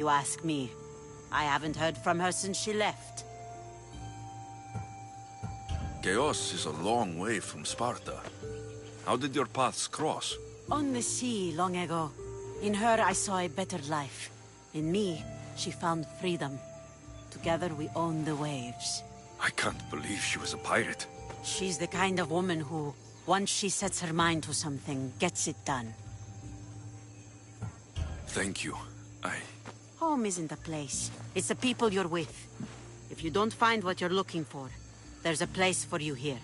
You ask me. I haven't heard from her since she left. Chaos is a long way from Sparta. How did your paths cross? On the sea, long ago. In her, I saw a better life. In me, she found freedom. Together, we own the waves. I can't believe she was a pirate. She's the kind of woman who, once she sets her mind to something, gets it done. Thank you. Home isn't a place. It's the people you're with. If you don't find what you're looking for, there's a place for you here.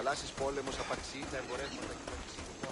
θαλάσσης πόλεμος απαξιεί τα εμπορεύματα και τον ψυχικό.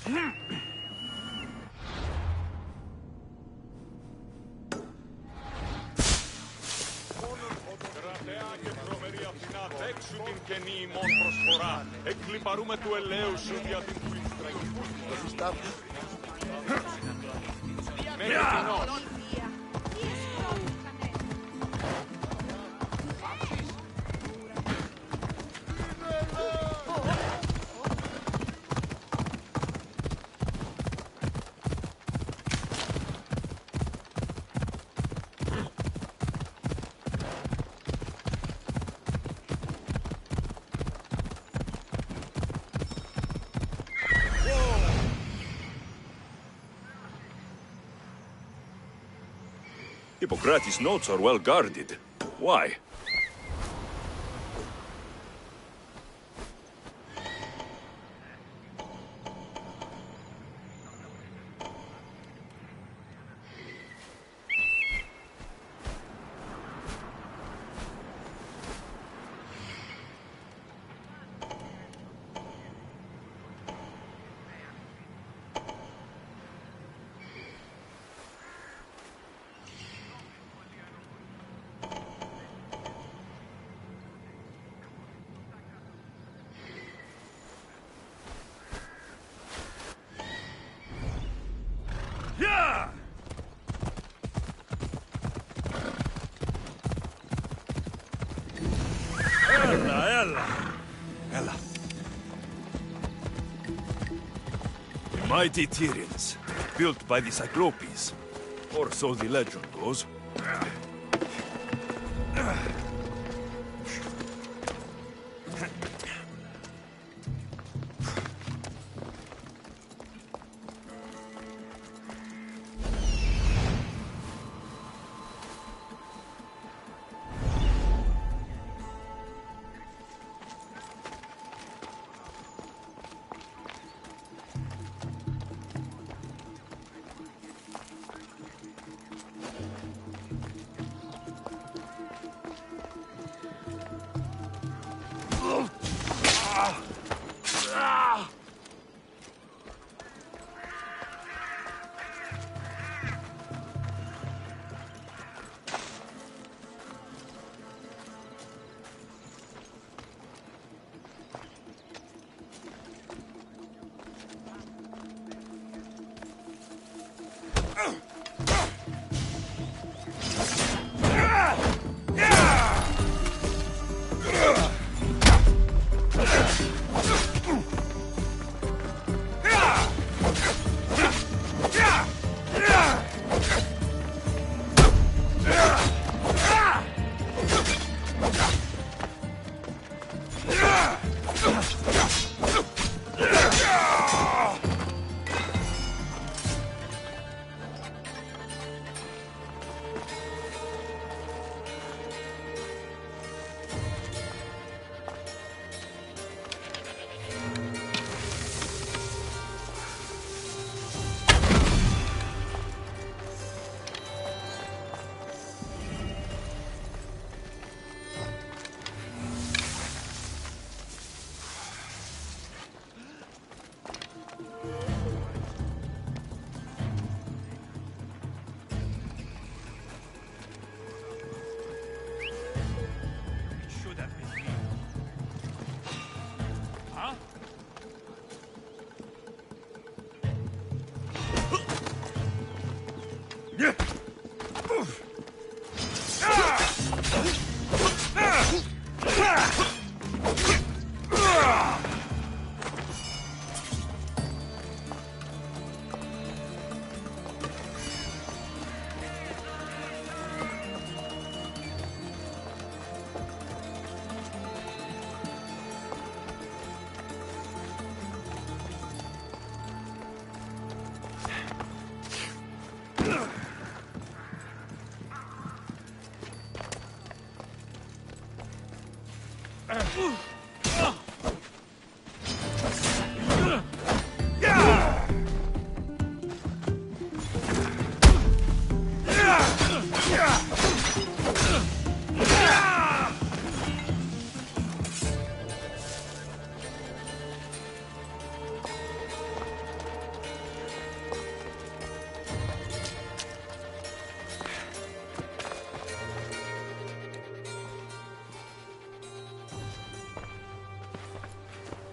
Κρατεά και τρομερή Αθηνά, δέξου την καινή ημών προσφορά. Εκλιπαρούμε του ελέου σου δια την πλήστρα. Μέχρι κοινός. Hippocrates' notes are well guarded. Why? Ella. The mighty Tyrians, built by the Cyclopes, or so the legend goes.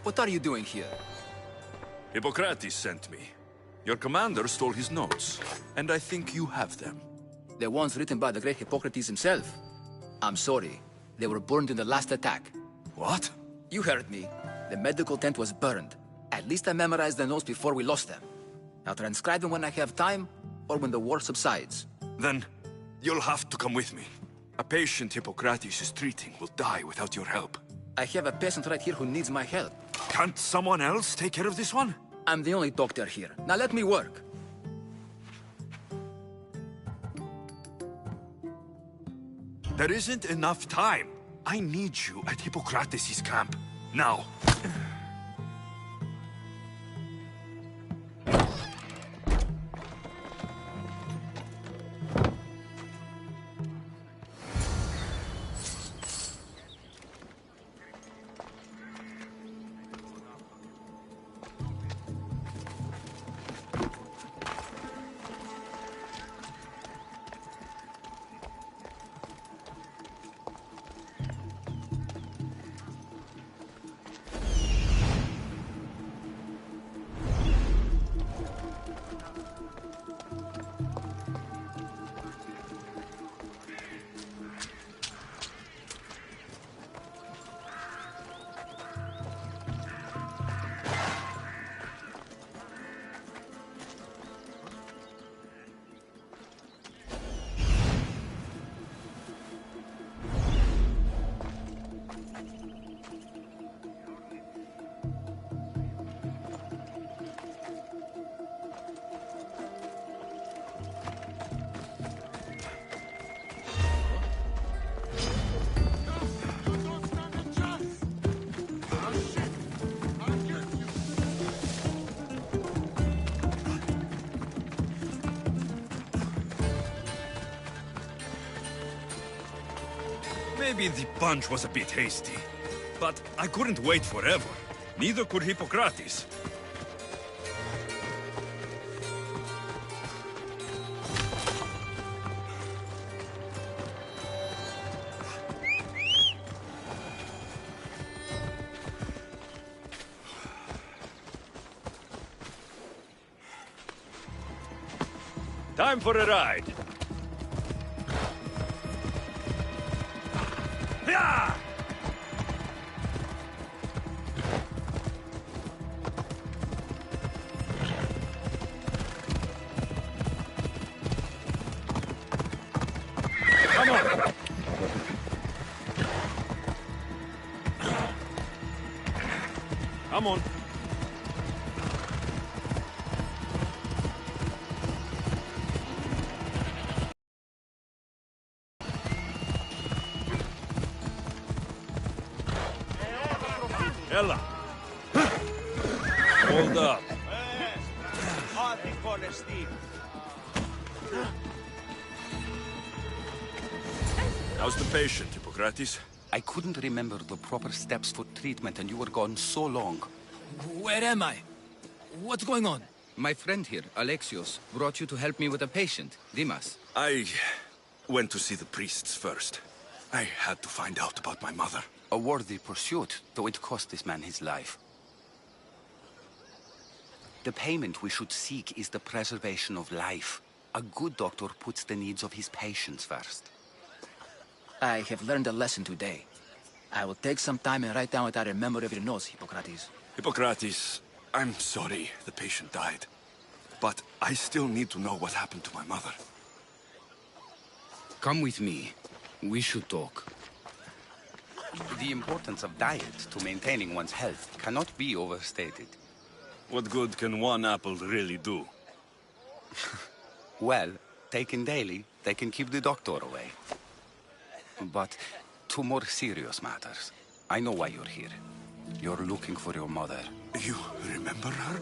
What are you doing here? Hippocrates sent me. Your commander stole his notes, and I think you have them. The ones written by the great Hippocrates himself. I'm sorry. They were burned in the last attack. What? You heard me. The medical tent was burned. At least I memorized the notes before we lost them. I'll transcribe them when I have time, or when the war subsides. Then, you'll have to come with me. A patient Hippocrates is treating will die without your help. I have a patient right here who needs my help. Can't someone else take care of this one? I'm the only doctor here. Now let me work. There isn't enough time. I need you at Hippocrates' camp. Now. Maybe the punch was a bit hasty, but I couldn't wait forever. Neither could Hippocrates. Time for a ride. Yeah! Come on! Come on! Ella! Hold up. How's the patient, Hippocrates? I couldn't remember the proper steps for treatment and you were gone so long. Where am I? What's going on? My friend here, Alexios, brought you to help me with a patient, Dimas. I went to see the priests first. I had to find out about my mother. A worthy pursuit, though it cost this man his life. The payment we should seek is the preservation of life. A good doctor puts the needs of his patients first. I have learned a lesson today. I will take some time and write down what I remember of your notes, Hippocrates. Hippocrates, I'm sorry the patient died. But I still need to know what happened to my mother. Come with me. We should talk. The importance of diet to maintaining one's health cannot be overstated. What good can one apple really do? Well, taken daily, they can keep the doctor away. But to more serious matters, I know why you're here. You're looking for your mother. You remember her?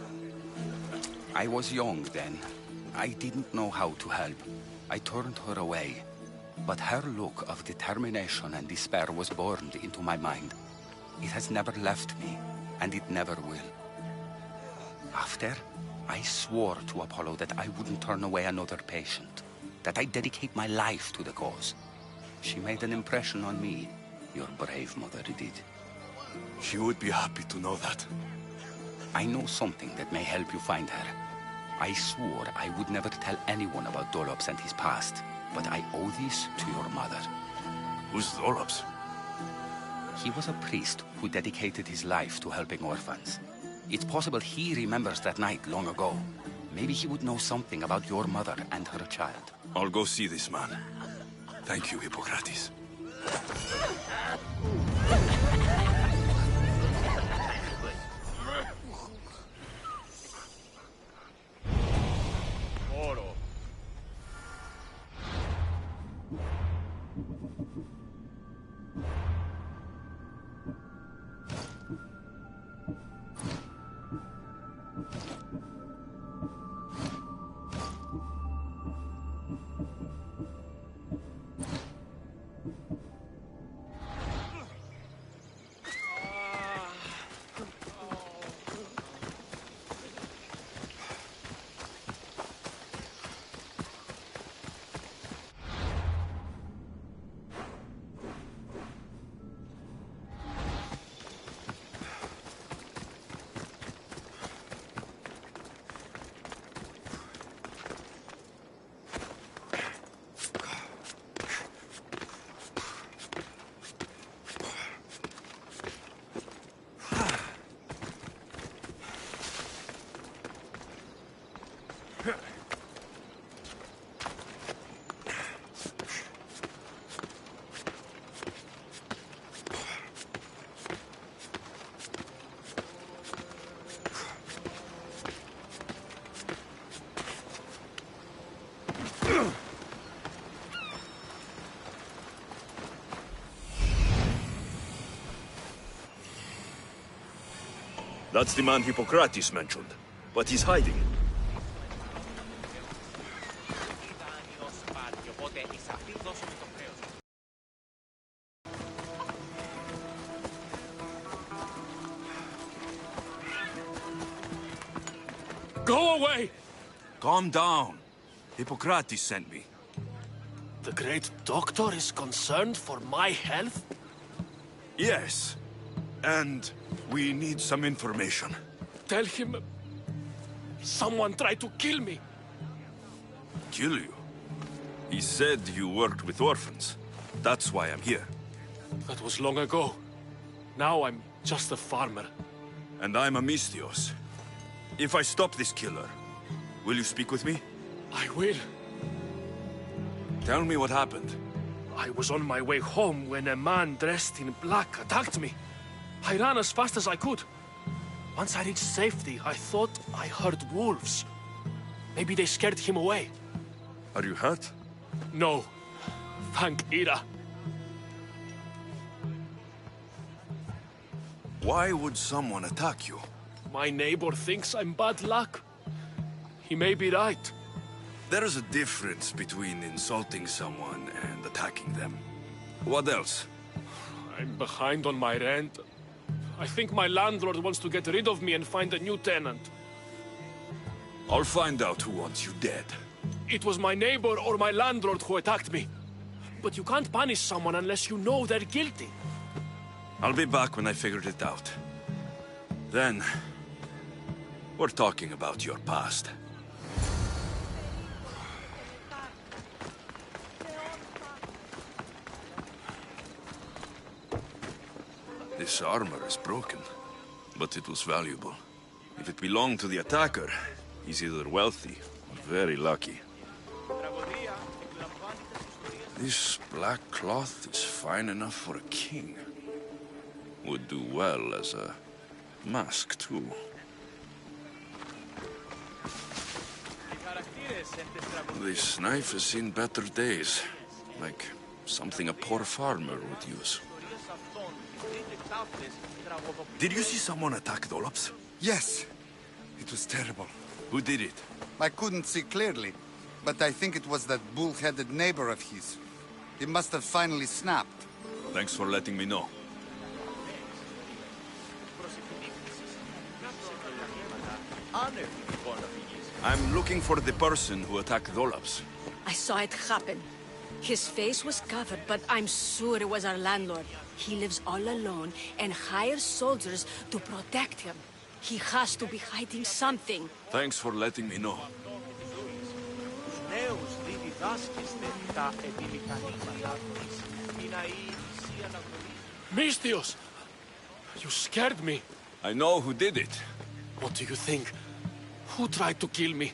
I was young then. I didn't know how to help. I turned her away. But her look of determination and despair was burned into my mind. It has never left me, and it never will. After, I swore to Apollo that I wouldn't turn away another patient, that I'd dedicate my life to the cause. She made an impression on me. Your brave mother did. She would be happy to know that. I know something that may help you find her. I swore I would never tell anyone about Dolops and his past, but I owe this to your mother. Who's Dolops? He was a priest who dedicated his life to helping orphans. It's possible he remembers that night long ago. Maybe he would know something about your mother and her child. I'll go see this man. Thank you, Hippocrates. Oro. That's the man Hippocrates mentioned, but he's hiding. Go away! Calm down. Hippocrates sent me. The great doctor is concerned for my health? Yes. And we need some information. Tell him... someone tried to kill me. Kill you? He said you worked with orphans. That's why I'm here. That was long ago. Now I'm just a farmer. And I'm Amistios. If I stop this killer, will you speak with me? I will. Tell me what happened. I was on my way home when a man dressed in black attacked me. I ran as fast as I could. Once I reached safety, I thought I heard wolves. Maybe they scared him away. Are you hurt? No. Thank Ira. Why would someone attack you? My neighbor thinks I'm bad luck. He may be right. There is a difference between insulting someone and attacking them. What else? I'm behind on my rent. I think my landlord wants to get rid of me and find a new tenant. I'll find out who wants you dead. It was my neighbor or my landlord who attacked me. But you can't punish someone unless you know they're guilty. I'll be back when I figured it out. Then, we're talking about your past. This armor is broken, but it was valuable. If it belonged to the attacker, he's either wealthy or very lucky. This black cloth is fine enough for a king. Would do well as a mask, too. This knife has seen better days. Like something a poor farmer would use. Did you see someone attack Dolops? Yes. It was terrible. Who did it? I couldn't see clearly, but I think it was that bull-headed neighbor of his. He must have finally snapped. Thanks for letting me know. I'm looking for the person who attacked Dolops. I saw it happen. His face was covered, but I'm sure it was our landlord. He lives all alone and hires soldiers to protect him. He has to be hiding something. Thanks for letting me know. Mistios! You scared me. I know who did it. What do you think? Who tried to kill me?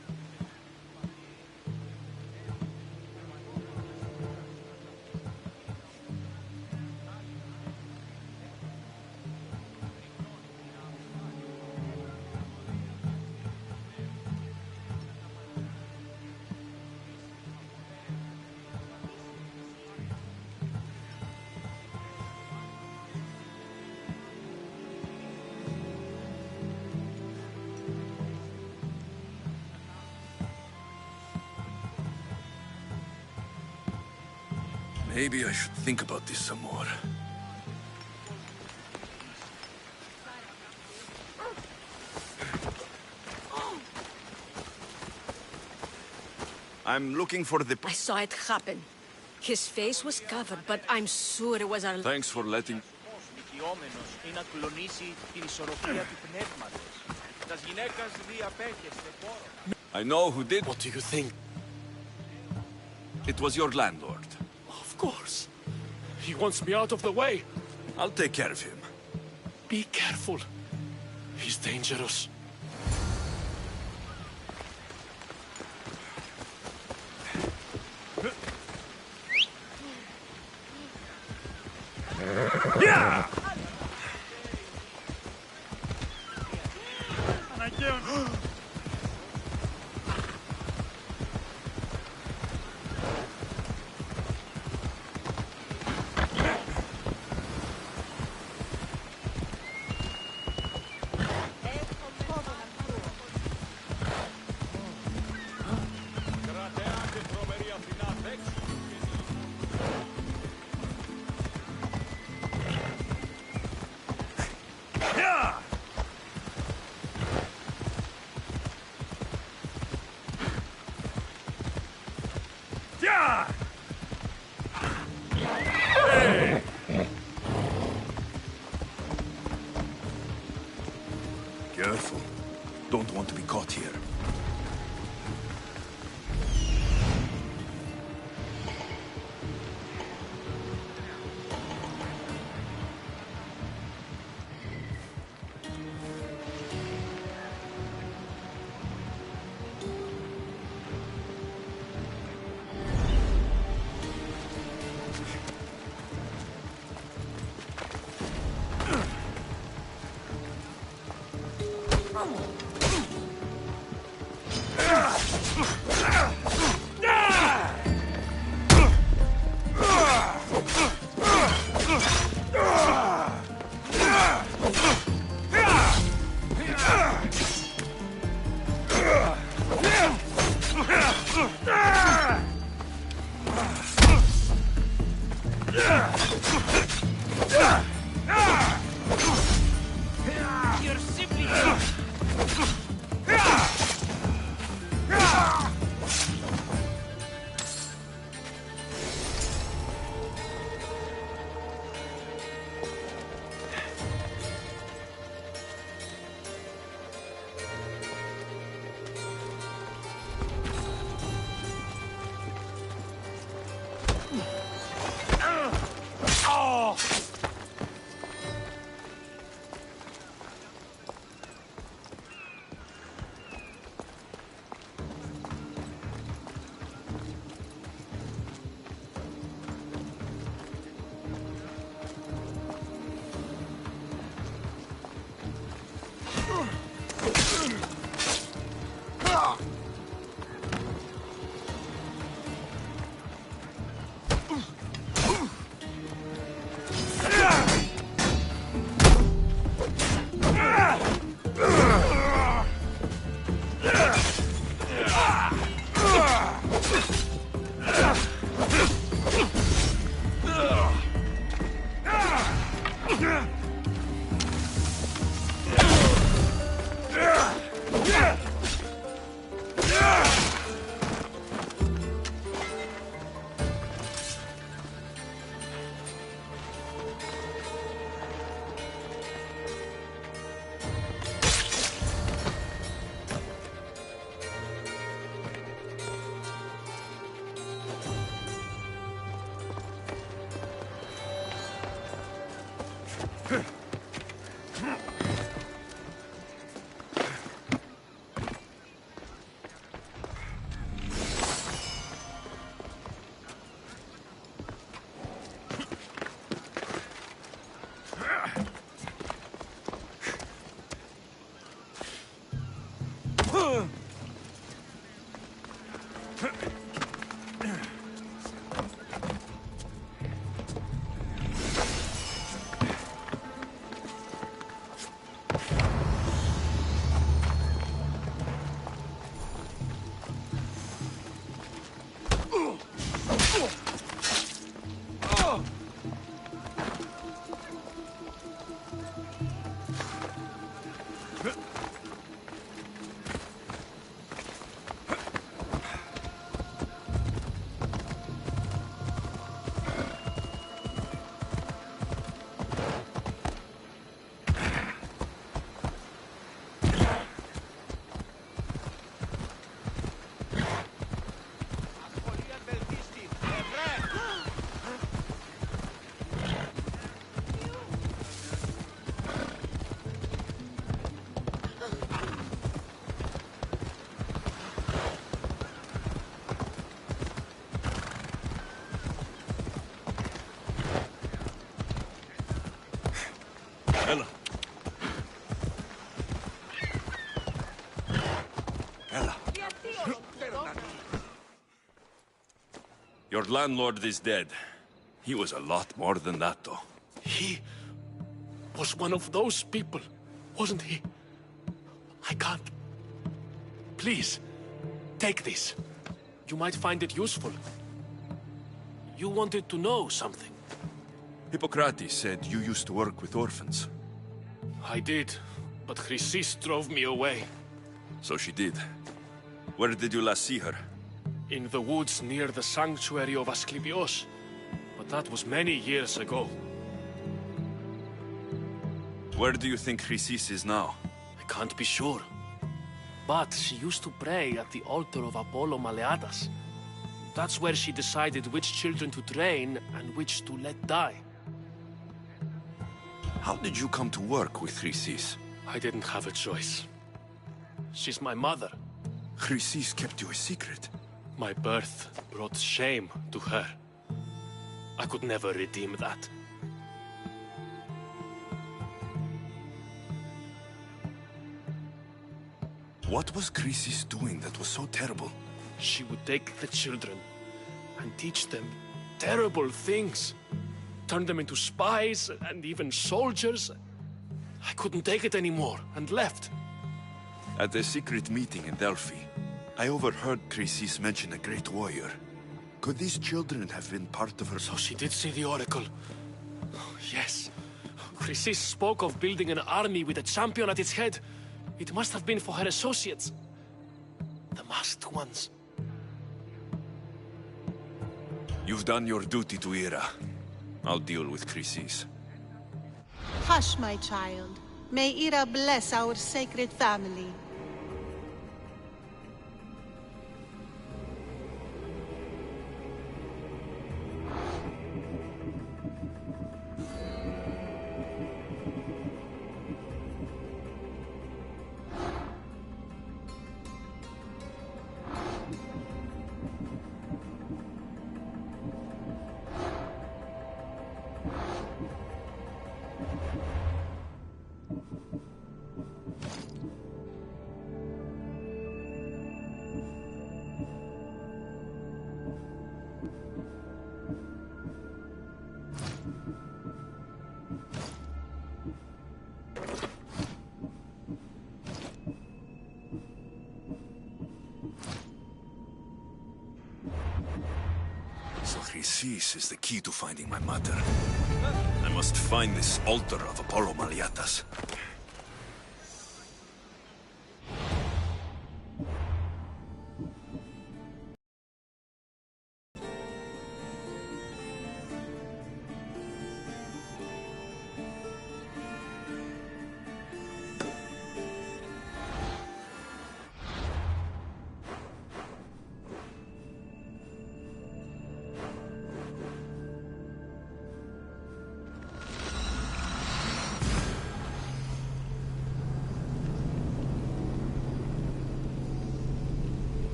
Maybe I should think about this some more. I'm looking for the... I saw it happen. His face was covered, but I'm sure it was our... Thanks for letting... I know who did... What do you think? It was your landlord. Of course. He wants me out of the way. I'll take care of him. Be careful. He's dangerous. Yeah! Careful. Don't want to be caught here. Your landlord is dead. He was a lot more than that, though. He was one of those people, wasn't he? I can't. Please, take this. You might find it useful. You wanted to know something. Hippocrates said you used to work with orphans. I did, but Chrysis drove me away. So she did. Where did you last see her? In the woods near the sanctuary of Asclepios. But that was many years ago. Where do you think Chrysis is now? I can't be sure. But she used to pray at the altar of Apollo Maleatas. That's where she decided which children to train and which to let die. How did you come to work with Chrysis? I didn't have a choice. She's my mother. Chrysis kept you a secret. My birth brought shame to her. I could never redeem that. What was Chrysis doing that was so terrible? She would take the children and teach them terrible things. Turn them into spies and even soldiers. I couldn't take it anymore and left. At a secret meeting in Delphi, I overheard Chrysis mention a great warrior. Could these children have been part of her... So she did see the oracle. Yes. Chrysis spoke of building an army with a champion at its head. It must have been for her associates. The masked ones. You've done your duty to Ira. I'll deal with Chrysis. Hush, my child. May Ira bless our sacred family. So Chrysis is the key to finding my mother. I must find this altar of Apollo Maleatas.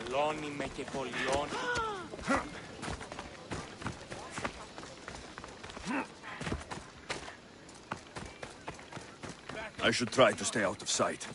Καλώνει με και κολλιώνει. I should try to stay out of sight.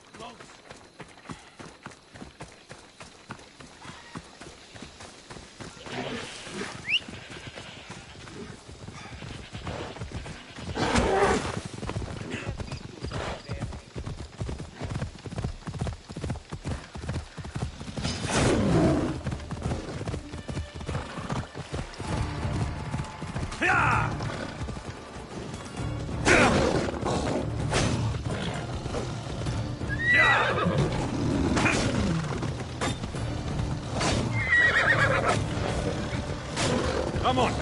Come on!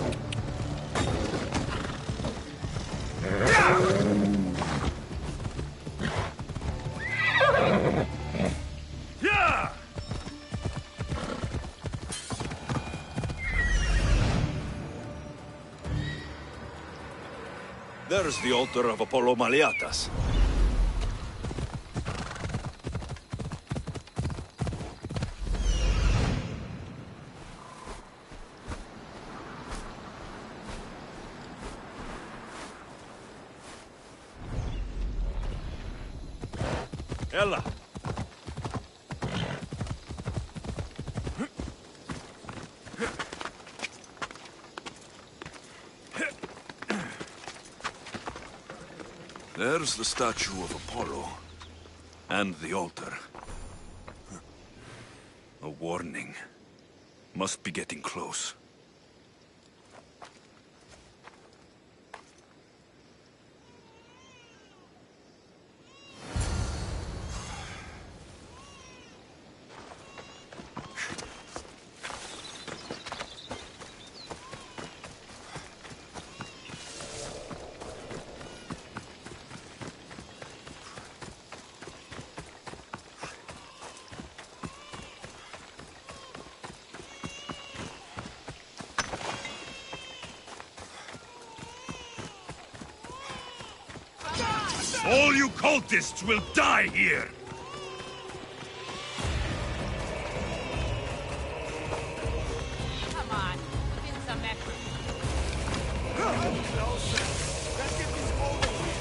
There's the altar of Apollo Maliatas. Ella! There's the statue of Apollo. And the altar. A warning. Must be getting close. All you cultists will die here! Come on, put in some effort. Let's get this over with.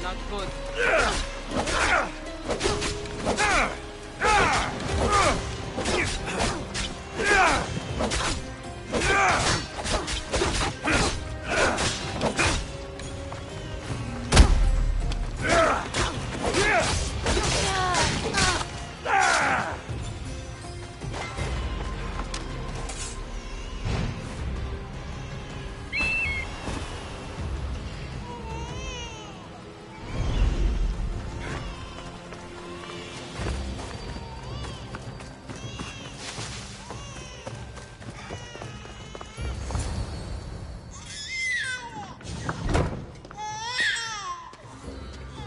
Not good.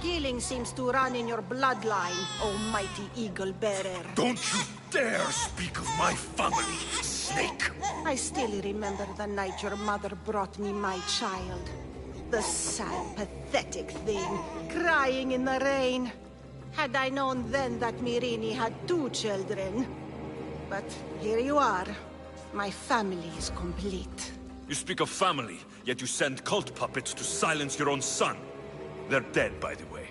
Killing seems to run in your bloodline, almighty eagle bearer. Don't you dare speak of my family, snake! I still remember the night your mother brought me my child. The sad, pathetic thing, crying in the rain. Had I known then that Myrini had 2 children. But here you are. My family is complete. You speak of family, yet you send cult puppets to silence your own son. They're dead, by the way.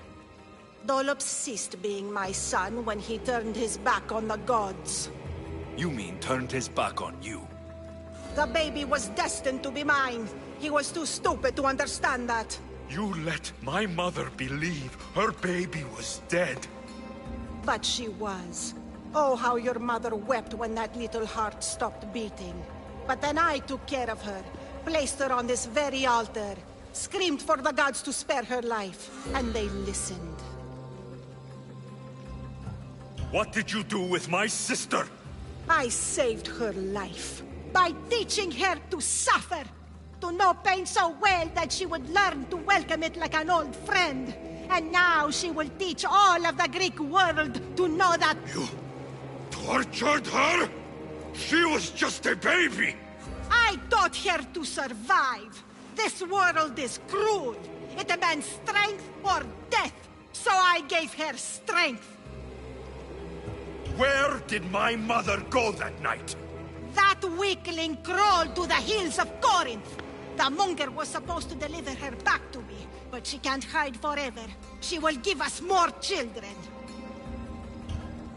Dolops ceased being my son when he turned his back on the gods. You mean turned his back on you? The baby was destined to be mine. He was too stupid to understand that. You let my mother believe her baby was dead. But she was. Oh, how your mother wept when that little heart stopped beating. But then I took care of her, placed her on this very altar, screamed for the gods to spare her life, and they listened. What did you do with my sister? I saved her life by teaching her to suffer, to know pain so well that she would learn to welcome it like an old friend. And now she will teach all of the Greek world to know that... You tortured her? She was just a baby! I taught her to survive. This world is cruel. It demands strength or death. So I gave her strength. Where did my mother go that night? That weakling crawled to the hills of Corinth. The monger was supposed to deliver her back to me, but she can't hide forever. She will give us more children.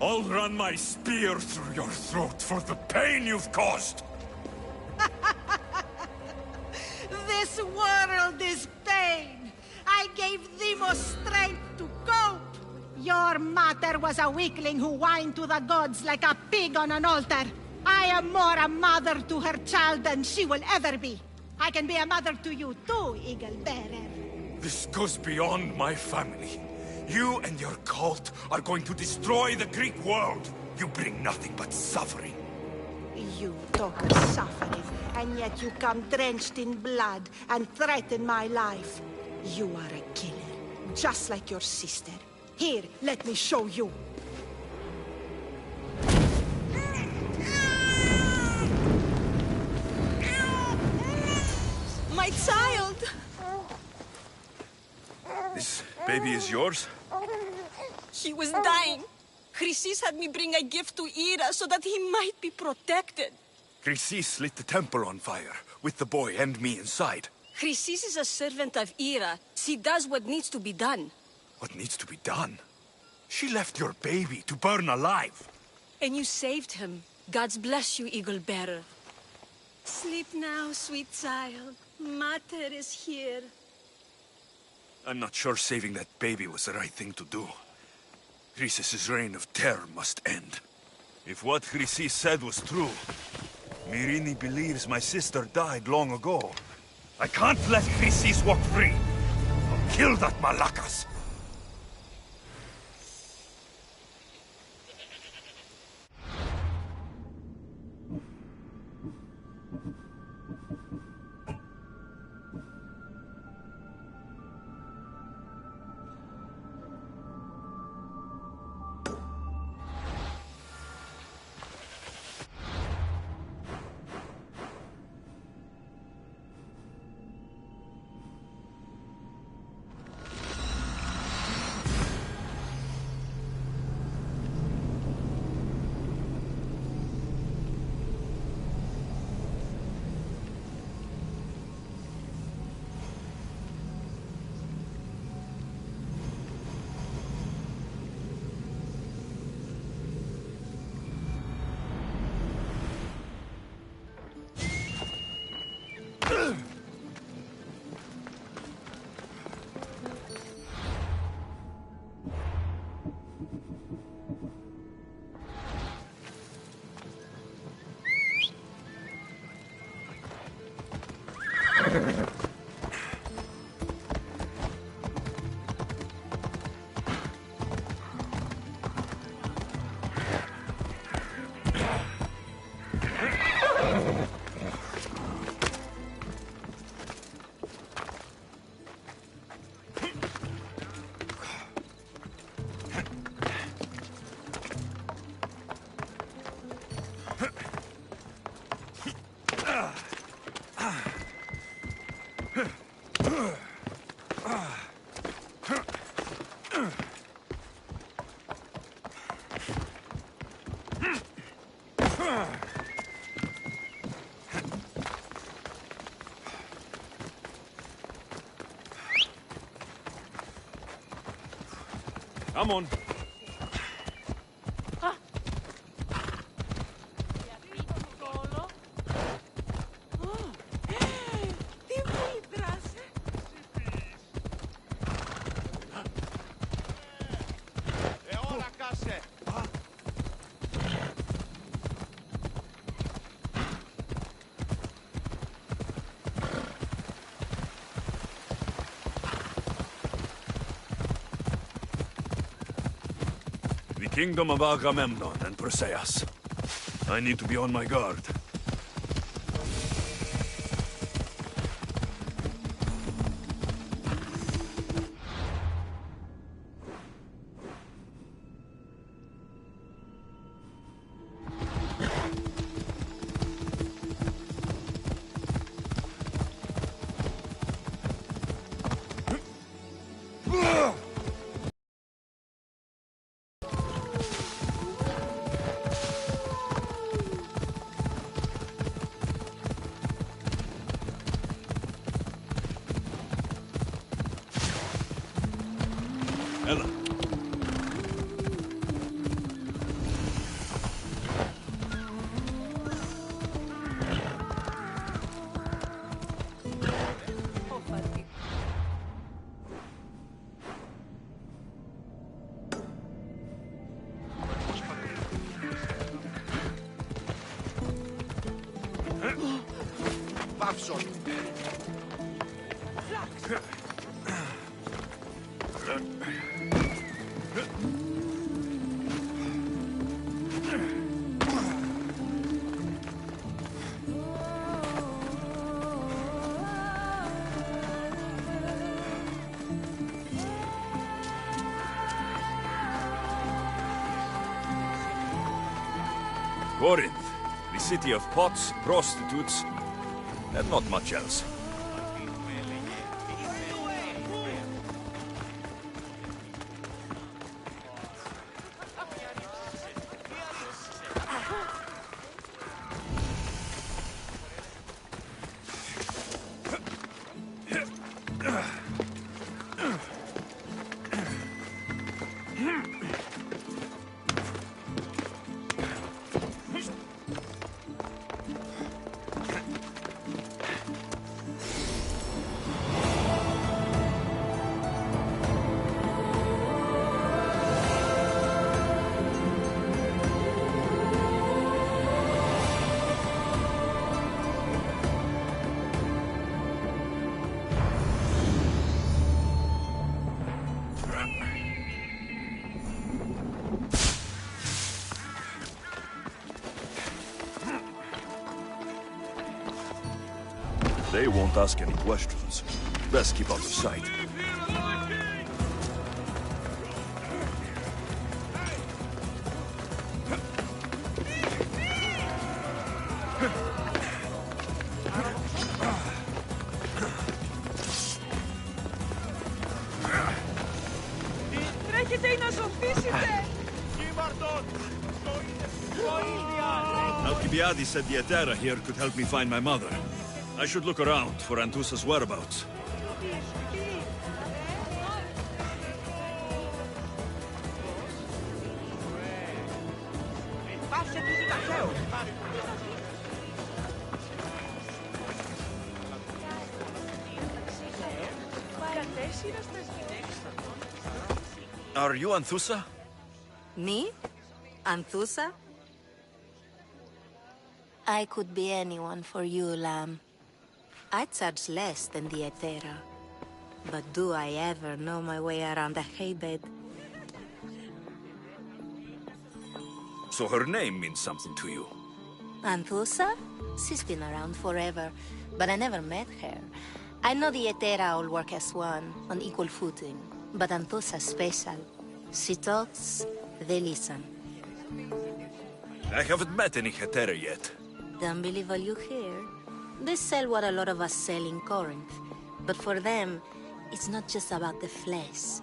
I'll run my spear through your throat for the pain you've caused. This world is pain. I gave Demos strength to cope. Your mater was a weakling who whined to the gods like a pig on an altar. I am more a mother to her child than she will ever be. I can be a mother to you too, Eagle Bearer. This goes beyond my family. You and your cult are going to destroy the Greek world. You bring nothing but suffering. You talk of suffering, and yet you come drenched in blood and threaten my life. You are a killer, just like your sister. Here, let me show you. My child! This baby is yours? He was dying. Chrysis had me bring a gift to Ira so that he might be protected. Chrysis lit the temple on fire, with the boy and me inside. Chrysis is a servant of Ira. She does what needs to be done. What needs to be done? She left your baby to burn alive. And you saved him. God's bless you, Eagle Bearer. Sleep now, sweet child. Mater is here. I'm not sure saving that baby was the right thing to do. Chrysis' reign of terror must end. If what Chrysis said was true, Myrini believes my sister died long ago. I can't let Chrysis walk free. I'll kill that Malakas. Come on. Kingdom of Agamemnon and Perseus. I need to be on my guard. Εύσον. Corinth, the city of pots, prostitutes, and not much else. They won't ask any questions. Best keep out of sight. Τρέχετε ή να σοφίσετε! Alcibiades said the Etera here could help me find my mother. I should look around for Anthusa's whereabouts. Are you Anthusa? Me? Anthusa? I could be anyone for you, Lamb. I charge less than the Etera. But do I ever know my way around a haybed? So her name means something to you. Anthusa? She's been around forever, but I never met her. I know the Etera all work as one, on equal footing. But Anthusa's special. She talks, they listen. I haven't met any Hetera yet. Don't believe all you hear. They sell what a lot of us sell in Corinth. But for them, it's not just about the flesh.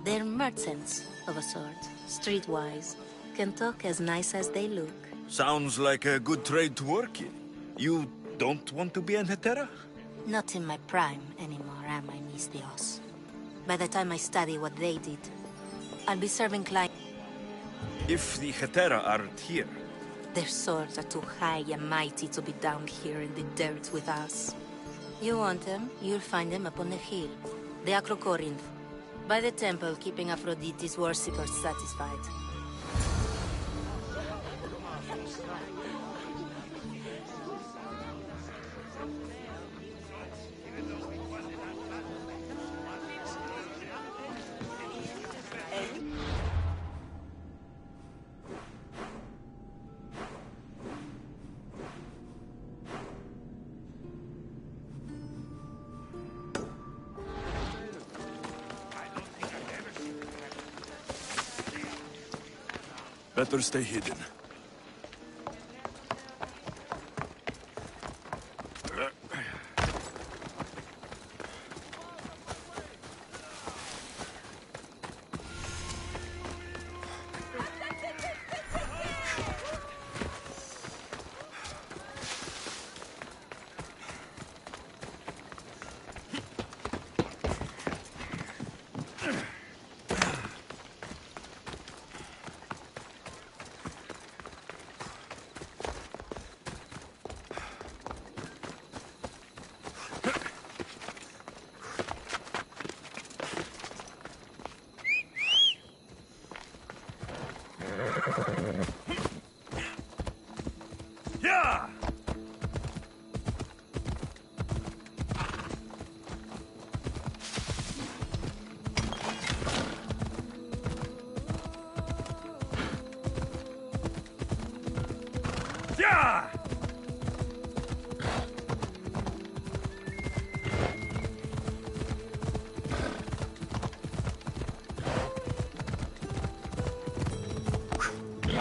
They're merchants, of a sort, streetwise. Can talk as nice as they look. Sounds like a good trade to work in. You don't want to be an Hetera? Not in my prime anymore, am I, Miss Dios? By the time I study what they did, I'll be serving clients. If the Hetera aren't here, their swords are too high and mighty to be down here in the dirt with us. You want them, you'll find them up on the hill. The Acrocorinth. By the temple, keeping Aphrodite's worshippers satisfied. better stay hidden.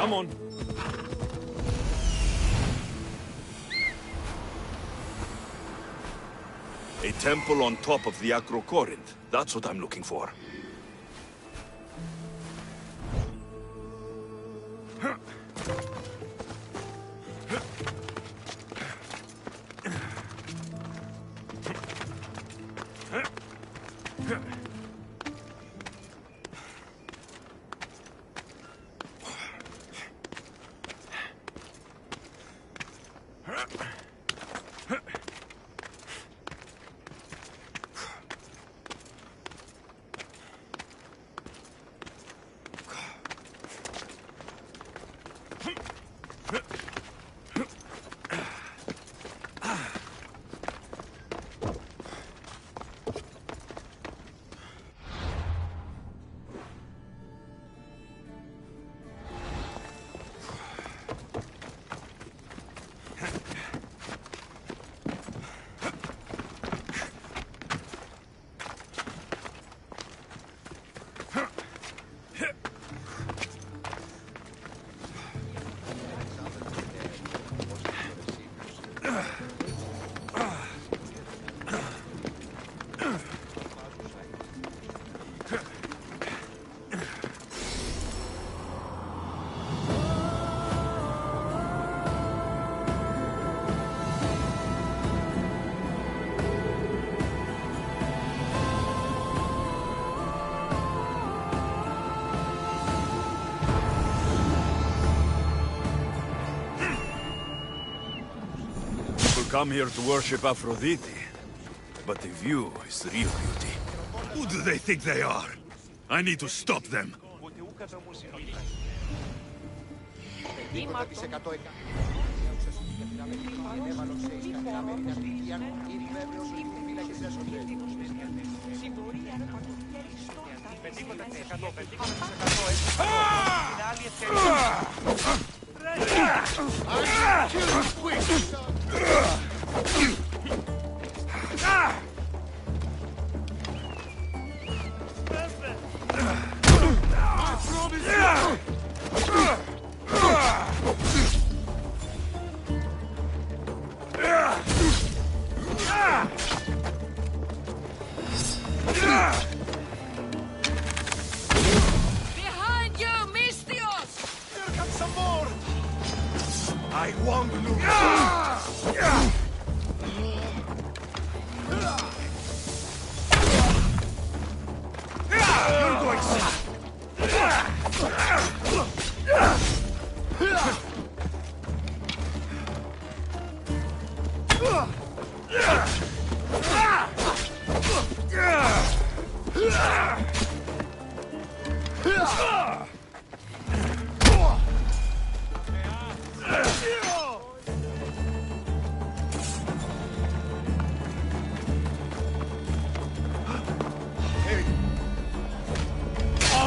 Come on. A temple on top of the Acrocorinth. That's what I'm looking for. Come here to worship Aphrodite, but the view is the real beauty. Who do they think they are? I need to stop them. Behind you, Mystios! Here comes some more! I won't lose. You're going to...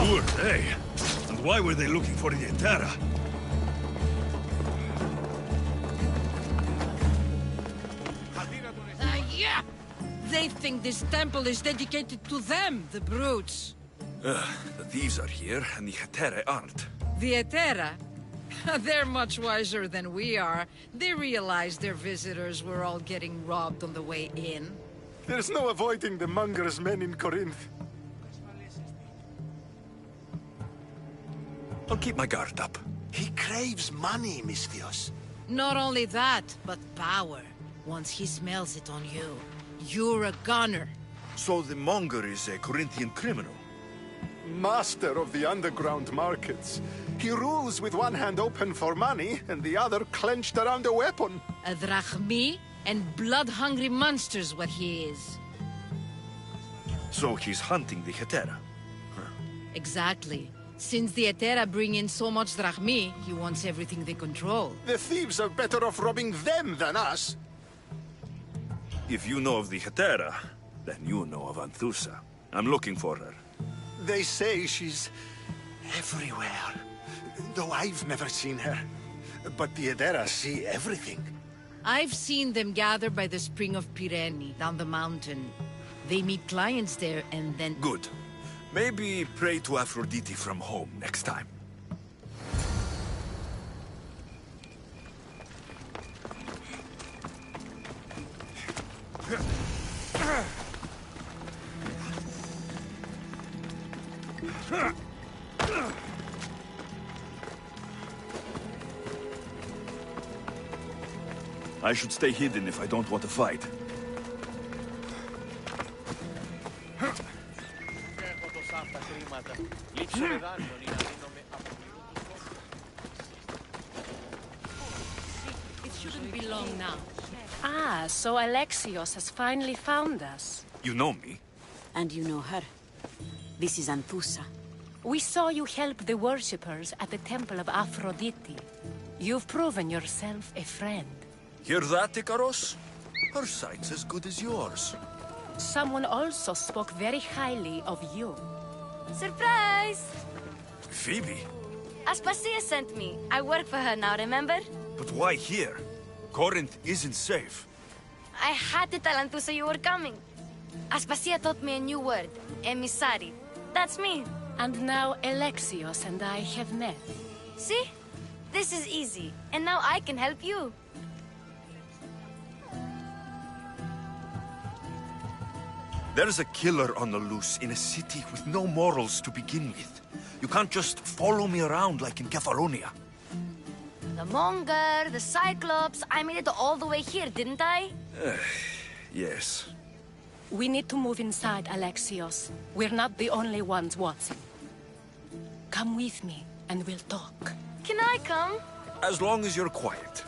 Who are they? And why were they looking for the Etera? Yeah! They think this temple is dedicated to them, the brutes. The thieves are here, and the Hetera aren't. The Etera? They're much wiser than we are. They realized their visitors were all getting robbed on the way in. There's no avoiding the monger's men in Corinth. I'll keep my guard up. He craves money, Mystios. Not only that, but power. Once he smells it on you, you're a gunner. So the monger is a Corinthian criminal? Master of the underground markets. He rules with one hand open for money and the other clenched around a weapon. A drachmi and blood-hungry monster's what he is. So he's hunting the Hetera? Exactly. Since the Etera bring in so much drachmi, he wants everything they control. The thieves are better off robbing them than us. If you know of the Hetera, then you know of Anthusa. I'm looking for her. They say she's everywhere, though I've never seen her. But the Edera see everything. I've seen them gather by the spring of Pirene, down the mountain. They meet clients there and then... Good. Maybe pray to Aphrodite from home next time. I should stay hidden if I don't want to fight. Έχω τόσα αυτά χρήματα. Λήψη δεδάλων είναι να δίνομαι από It shouldn't be long now. Ah, so Alexios has finally found us. You know me? And you know her. This is Anthusa. We saw you help the worshippers at the temple of Aphrodite. You've proven yourself a friend. Hear that, Ikaros? Her sight's as good as yours. Someone also spoke very highly of you. Surprise! Phoebe? Aspasia sent me. I work for her now, remember? But why here? Corinth isn't safe. I had to tell Anthusa you were coming. Aspasia taught me a new word. Emissary. That's me. And now Alexios and I have met. See? This is easy. And now I can help you. There's a killer on the loose in a city with no morals to begin with. You can't just follow me around like in Kefalonia. The Monger, the Cyclops. I made it all the way here, didn't I? Yes. We need to move inside, Alexios. We're not the only ones watching. Come with me, and we'll talk. Can I come? As long as you're quiet.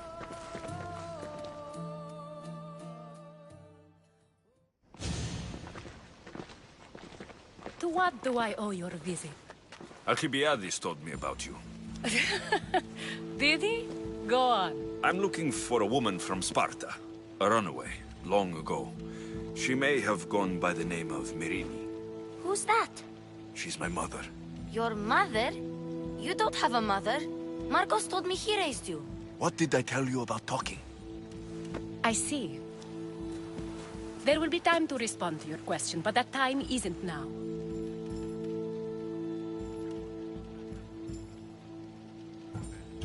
To what do I owe your visit? Alcibiades told me about you. Did he? Go on. I'm looking for a woman from Sparta. A runaway, long ago. She may have gone by the name of Myrrhine. Who's that? She's my mother. Your mother? You don't have a mother. Marcos told me he raised you. What did I tell you about talking? I see. There will be time to respond to your question, but that time isn't now.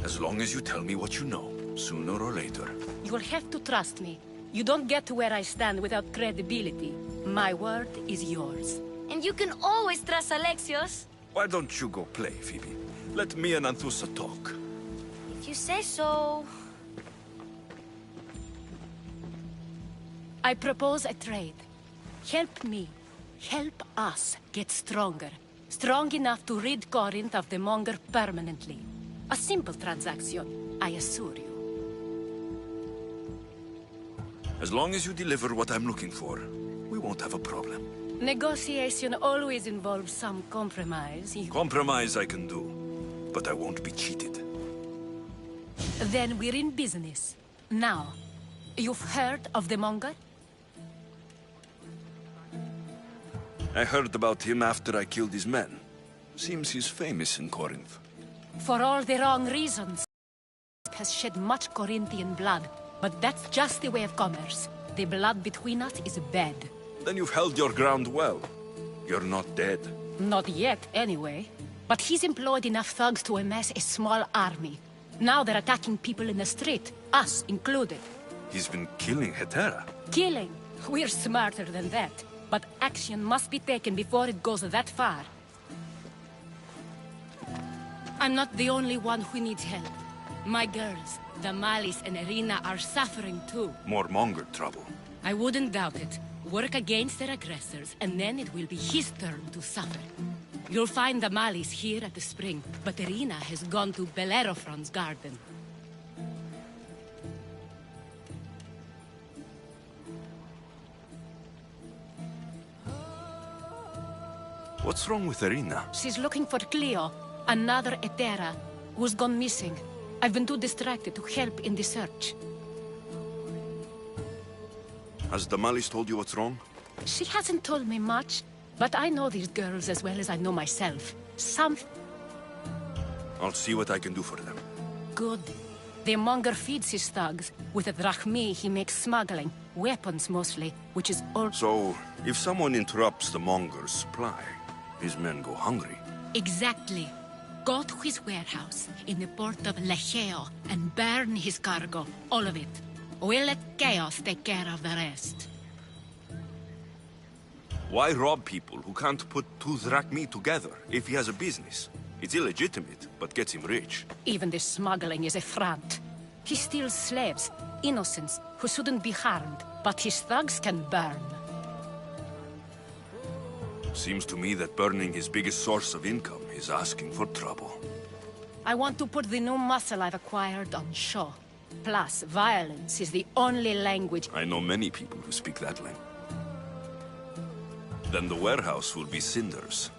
As long as you tell me what you know, sooner or later. You'll have to trust me. You don't get to where I stand without credibility. My word is yours. And you can always trust Alexios. Why don't you go play, Phoebe? Let me and Anthusa talk. If you say so... I propose a trade. Help me. Help us get stronger. Strong enough to rid Corinth of the Monger permanently. A simple transaction, I assure you. As long as you deliver what I'm looking for, we won't have a problem. Negotiation always involves some compromise. Compromise I can do, but I won't be cheated. Then we're in business. Now, you've heard of the Monger? I heard about him after I killed his men. Seems he's famous in Corinth. For all the wrong reasons. Has shed much Corinthian blood, but that's just the way of commerce. The blood between us is bad. Then you've held your ground well. You're not dead. Not yet, anyway. But he's employed enough thugs to amass a small army. Now they're attacking people in the street, us included. He's been killing Hetera. Killing? We're smarter than that. But action must be taken before it goes that far. I'm not the only one who needs help. My girls, Damalis and Irina, are suffering too. More Monger trouble. I wouldn't doubt it. Work against their aggressors, and then it will be his turn to suffer. You'll find Damalis here at the spring, but Irina has gone to Bellerophon's garden. What's wrong with Irina? She's looking for Cleo, another Hetera, who's gone missing. I've been too distracted to help in the search. Has Damalis told you what's wrong? She hasn't told me much, but I know these girls as well as I know myself. I'll see what I can do for them. Good. The Monger feeds his thugs. With the drachmi, he makes smuggling. Weapons, mostly, which is all... So, if someone interrupts the Monger's supply, his men go hungry. Exactly. Go to his warehouse in the port of Lecheo and burn his cargo, all of it. We'll let Chaos take care of the rest. Why rob people who can't put 2 drachmi together if he has a business? It's illegitimate, but gets him rich. Even this smuggling is a front. He steals slaves, innocents, who shouldn't be harmed, but his thugs can burn. Seems to me that burning his biggest source of income is asking for trouble. I want to put the new muscle I've acquired on show. Plus, violence is the only language... I know many people who speak that language. Then the warehouse will be cinders.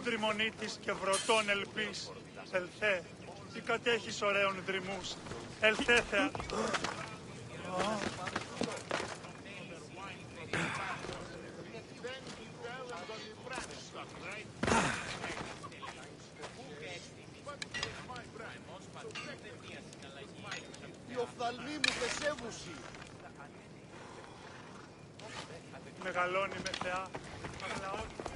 Δρυμονίτης και βρωτών ελπίς, ελθέ, τι κατέχεις ωραίων δρυμούς, ελθέ Θεά. Οι οφθαλμοί μου πεσεύουσι. Μεγαλώνει με Θεά, αλλά όχι.